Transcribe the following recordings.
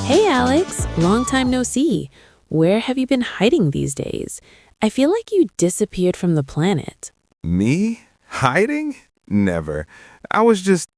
Hey Alex, long time no see. Where have you been hiding these days? I feel like you disappeared from the planet. Me? Hiding? Never. I was just,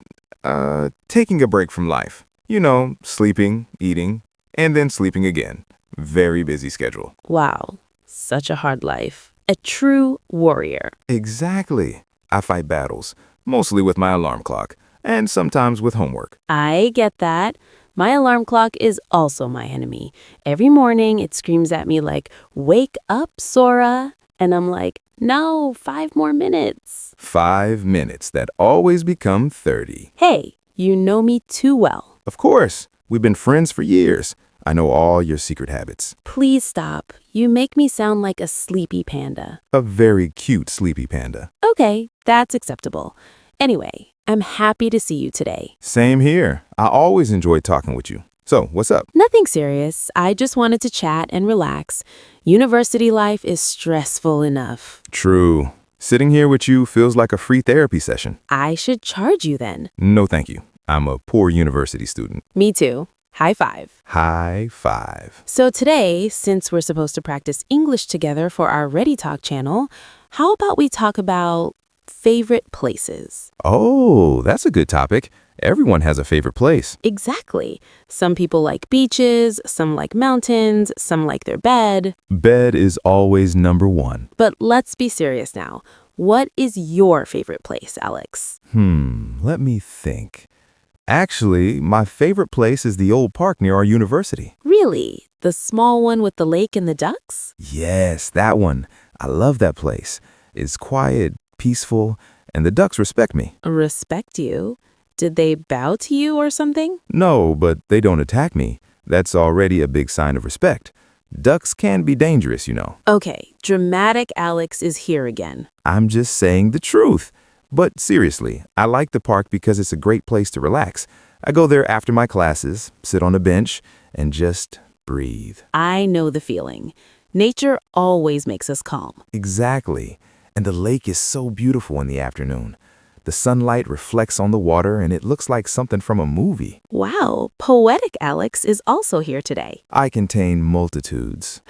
taking a break from life. You know, sleeping, eating, and then sleeping again. Very busy schedule. Wow, such a hard life. A true warrior. Exactly. I fight battles, mostly with my alarm clock, and sometimes with homework. I get that. My alarm clock is also my enemy. Every morning it screams at me like, "Wake up, Sora." And I'm like, no, 5 more minutes. 5 minutes that always become 30. Hey, you know me too well. Of course, we've been friends for years. I know all your secret habits. Please stop. You make me sound like a sleepy panda. A very cute sleepy panda. Okay, that's acceptable. Anyway, I'm happy to see you today. Same here. I always enjoy talking with you. So, what's up? Nothing serious. I just wanted to chat and relax. University life is stressful enough. True. Sitting here with you feels like a free therapy session. I should charge you then. No, thank you. I'm a poor university student. Me too. High five. High five. So today, since we're supposed to practice English together for our Ready Talk channel, how about we talk about favorite places? Oh, that's a good topic. Everyone has a favorite place. Exactly. Some people like beaches, some like mountains, some like their bed. Bed is always number one. But let's be serious now. What is your favorite place, Alex? Let me think. Actually, my favorite place is the old park near our university. Really? The small one with the lake and the ducks? Yes, that one. I love that place. It's quiet, peaceful, and the ducks respect me. Respect you? Did they bow to you or something? No, but they don't attack me. That's already a big sign of respect. Ducks can be dangerous, you know. Okay, dramatic Alex is here again. I'm just saying the truth. But seriously, I like the park because it's a great place to relax. I go there after my classes, sit on a bench, and just breathe. I know the feeling. Nature always makes us calm. Exactly. And the lake is so beautiful in the afternoon. The sunlight reflects on the water and it looks like something from a movie. Wow, poetic Alex is also here today. I contain multitudes.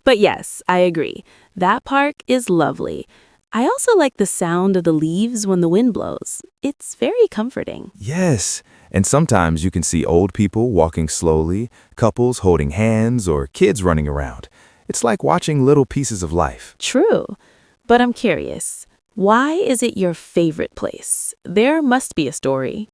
But yes, I agree. That park is lovely. I also like the sound of the leaves when the wind blows. It's very comforting. Yes, and sometimes you can see old people walking slowly, couples holding hands, or kids running around. It's like watching little pieces of life. True. But I'm curious. Why is it your favorite place? There must be a story.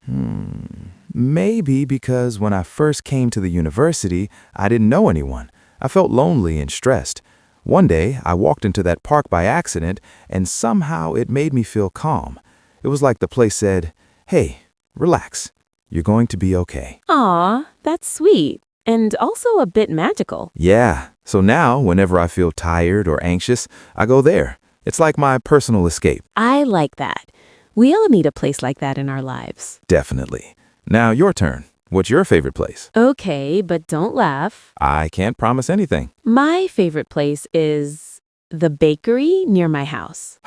Maybe because when I first came to the university, I didn't know anyone. I felt lonely and stressed. One day, I walked into that park by accident, and somehow it made me feel calm. It was like the place said, "Hey, relax. You're going to be okay." Aw, that's sweet. And also a bit magical. Yeah, so now, whenever I feel tired or anxious, I go there. It's like my personal escape. I like that. We all need a place like that in our lives. Definitely. Now, your turn. What's your favorite place? Okay, but don't laugh. I can't promise anything. My favorite place is the bakery near my house.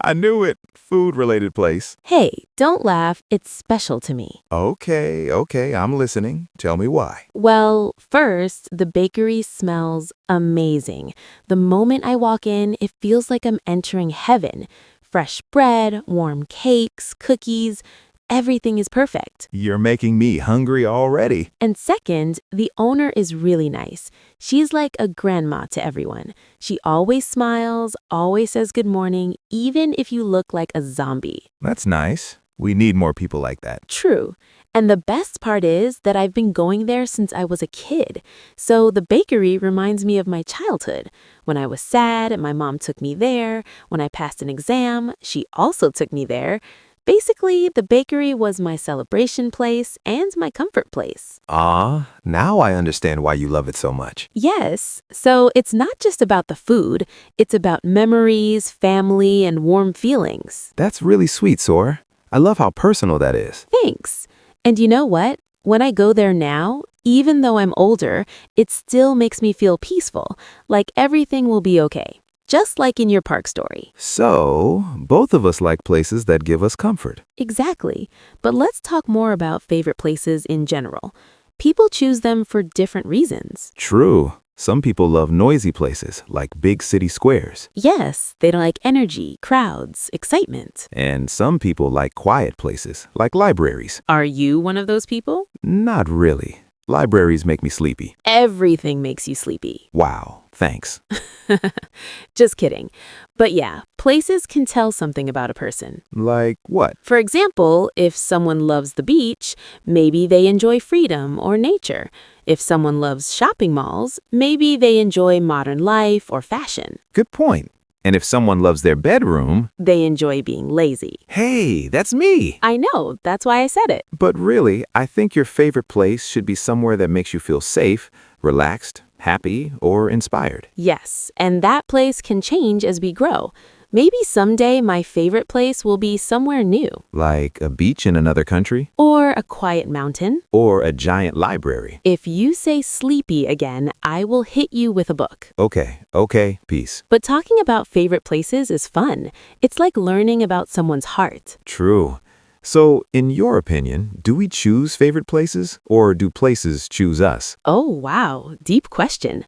I knew it. Food-related place. Hey, don't laugh. It's special to me. Okay, I'm listening. Tell me why. Well, first, the bakery smells amazing. The moment I walk in, it feels like I'm entering heaven. Fresh bread, warm cakes, cookies. Everything is perfect. You're making me hungry already. And second, the owner is really nice. She's like a grandma to everyone. She always smiles, always says good morning, even if you look like a zombie. That's nice. We need more people like that. True. And the best part is that I've been going there since I was a kid. So the bakery reminds me of my childhood. When I was sad, my mom took me there. When I passed an exam, she also took me there. Basically, the bakery was my celebration place and my comfort place. Now I understand why you love it so much. Yes, so it's not just about the food, it's about memories, family, and warm feelings. That's really sweet, Sora. I love how personal that is. Thanks. And you know what? When I go there now, even though I'm older, it still makes me feel peaceful, like everything will be okay. just like in your park story. So, both of us like places that give us comfort. Exactly. But let's talk more about favorite places in general. People choose them for different reasons. True. Some people love noisy places, like big city squares. Yes, they like energy, crowds, excitement. And some people like quiet places, like libraries. Are you one of those people? Not really. Libraries make me sleepy. Everything makes you sleepy. Wow, thanks. Just kidding. But yeah, places can tell something about a person. Like what? For example, if someone loves the beach, maybe they enjoy freedom or nature. If someone loves shopping malls, maybe they enjoy modern life or fashion. Good point. And if someone loves their bedroom, They enjoy being lazy. hey, that's me. I know, that's why I said it. But really, I think your favorite place should be somewhere that makes you feel safe, relaxed, happy, or inspired. Yes, and that place can change as we grow. Maybe someday my favorite place will be somewhere new. Like a beach in another country, Or a quiet mountain. or a giant library. If you say sleepy again, I will hit you with a book. Okay, peace. But talking about favorite places is fun. It's like learning about someone's heart. True. So, in your opinion, do we choose favorite places, or do places choose us? Oh, wow, deep question.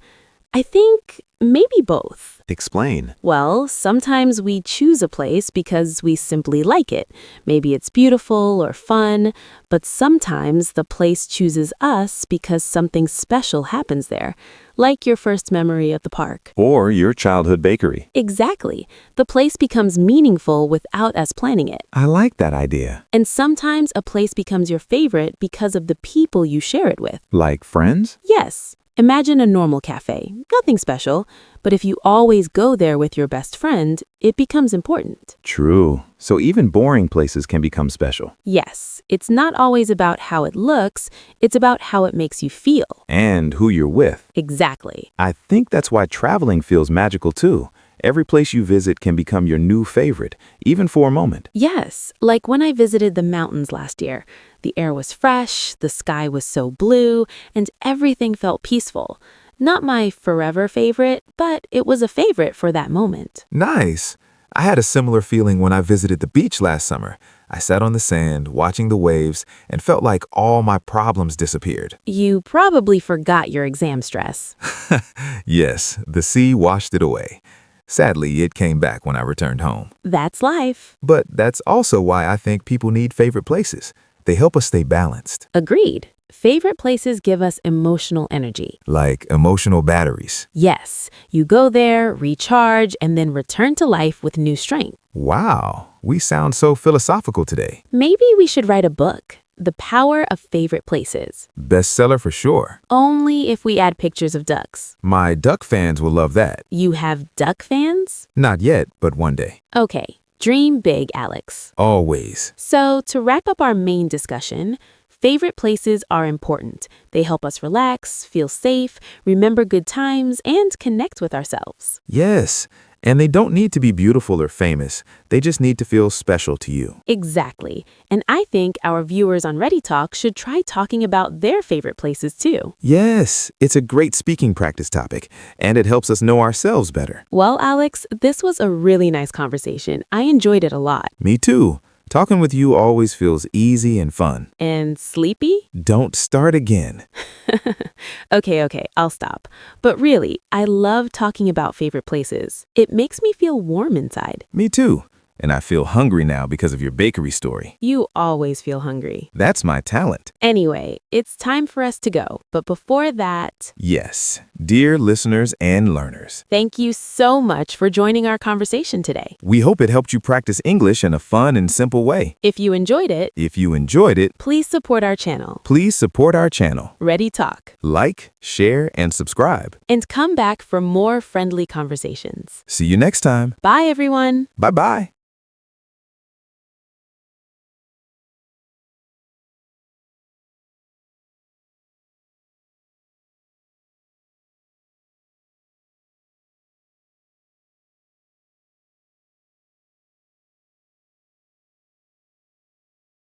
I think maybe both. Explain. Well, sometimes we choose a place because we simply like it. Maybe it's beautiful or fun, but sometimes the place chooses us because something special happens there, like your first memory at the park. Or your childhood bakery. Exactly. The place becomes meaningful without us planning it. I like that idea. And sometimes a place becomes your favorite because of the people you share it with. Like friends? Yes. Imagine a normal cafe. Nothing special. But if you always go there with your best friend, it becomes important. True. So even boring places can become special. Yes, it's not always about how it looks, it's about how it makes you feel. And who you're with. Exactly. I think that's why traveling feels magical too. Every place you visit can become your new favorite, even for a moment. Yes, like when I visited the mountains last year. The air was fresh, the sky was so blue, and everything felt peaceful. Not my forever favorite, but it was a favorite for that moment. Nice. I had a similar feeling when I visited the beach last summer. I sat on the sand, watching the waves, and felt like all my problems disappeared. You probably forgot your exam stress. Yes, the sea washed it away. Sadly, it came back when I returned home. That's life. But that's also why I think people need favorite places. They help us stay balanced, Agreed. Favorite places give us emotional energy. like emotional batteries. Yes, you go there, recharge, and then return to life with new strength. Wow, we sound so philosophical today. Maybe we should write a book, The Power of Favorite Places. Bestseller for sure. Only if we add pictures of ducks. My duck fans will love that. You have duck fans? Not yet, but one day. Okay, dream big, Alex. Always. So, to wrap up our main discussion, favorite places are important. They help us relax, feel safe, remember good times, and connect with ourselves. Yes, and they don't need to be beautiful or famous. They just need to feel special to you. Exactly. And I think our viewers on Ready Talk should try talking about their favorite places too. Yes, it's a great speaking practice topic, and it helps us know ourselves better. Well, Alex, this was a really nice conversation. I enjoyed it a lot. Me too. Talking with you always feels easy and fun. And sleepy? Don't start again. Okay, I'll stop. But really, I love talking about favorite places. It makes me feel warm inside. Me too. And I feel hungry now because of your bakery story. You always feel hungry. That's my talent. Anyway, it's time for us to go. But before that, Yes, dear listeners and learners, thank you so much for joining our conversation today. we hope it helped you practice English in a fun and simple way. If you enjoyed it, If you enjoyed it, please support our channel, please support our channel. Ready Talk, Like, share, and subscribe. and come back for more friendly conversations. See you next time. Bye, everyone. Bye-bye.